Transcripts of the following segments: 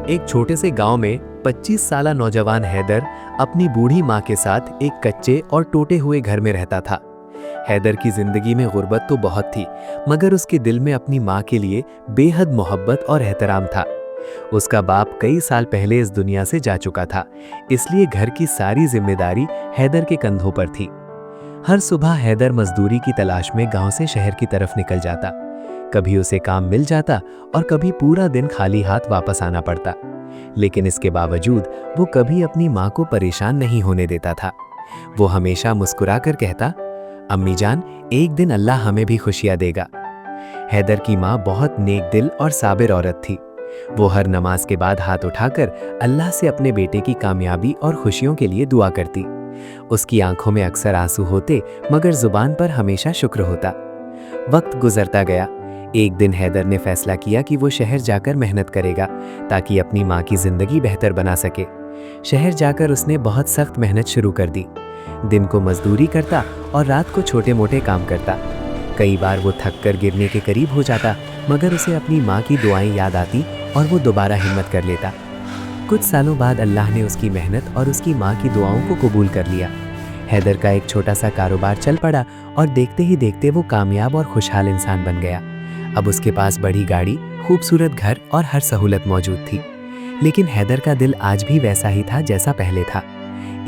एक छोटे से गांव में 25 साला नौजवान हैदर अपनी बूढ़ी माँ के साथ एक कच्चे और टूटे हुए घर में रहता था। हैदर की जिंदगी में गुर्बत तो बहुत थी, मगर उसके दिल में अपनी माँ के लिए बेहद मोहब्बत और एहतराम था। उसका बाप कई साल पहले इस दुनिया से जा चुका था, इसलिए घर की सारी जिम्मेदारी हैदर के कंधों पर थी। हर सुबह हैदर मजदूरी की तलाश में गांव से शहर की तरफ निकल जाता। कभी उसे काम मिल जाता और कभी पूरा दिन खाली हाथ वापस आना पड़ता, लेकिन इसके बावजूद वो कभी अपनी माँ को परेशान नहीं होने देता था। वो हमेशा मुस्कुराकर कहता, अम्मी जान, एक दिन अल्लाह हमें भी खुशियाँ देगा। हैदर की माँ बहुत नेक दिल और साबिर औरत थी। वो हर नमाज के बाद हाथ उठाकर अल्लाह से अपने बेटे की कामयाबी और खुशियों के लिए दुआ करती। उसकी आंखों में अक्सर आंसू होते, मगर जुबान पर हमेशा शुक्र होता। वक्त गुजरता गया। एक दिन हैदर ने फैसला किया कि वो शहर जाकर मेहनत करेगा ताकि अपनी माँ की जिंदगी बेहतर बना सके। शहर जाकर उसने बहुत सख्त मेहनत शुरू कर दी। दिन को मजदूरी करता और रात को छोटे मोटे काम करता। कई बार वो थक कर गिरने के करीब हो जाता, मगर उसे अपनी माँ की दुआएं याद आती और वो दोबारा हिम्मत कर लेता। कुछ सालों बाद अल्लाह ने उसकी मेहनत और उसकी माँ की दुआओं को कबूल कर लिया। हैदर का एक छोटा सा कारोबार चल पड़ा और देखते ही देखते वो कामयाब और खुशहाल इंसान बन गया। अब उसके पास बड़ी गाड़ी, खूबसूरत घर और हर सहूलत मौजूद थी। लेकिन हैदर का दिल आज भी वैसा ही था जैसा पहले था।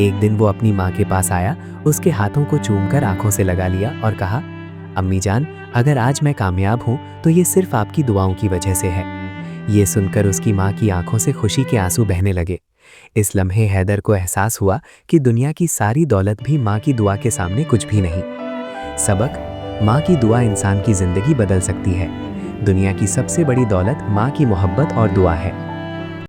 एक दिन वो अपनी माँ के पास आया, उसके हाथों को चूमकर आंखों से लगा लिया और कहा, अम्मी जान, अगर आज मैं कामयाब हूँ तो ये सिर्फ आपकी दुआओं की वजह से है। ये सुनकर उसकी माँ की आंखों से खुशी के आंसू बहने लगे। इस लम्हे हैदर को एहसास हुआ कि दुनिया की सारी दौलत भी माँ की दुआ के सामने कुछ भी नहीं। सबक: माँ की दुआ इंसान की जिंदगी बदल सकती है। दुनिया की सबसे बड़ी दौलत माँ की मोहब्बत और दुआ है।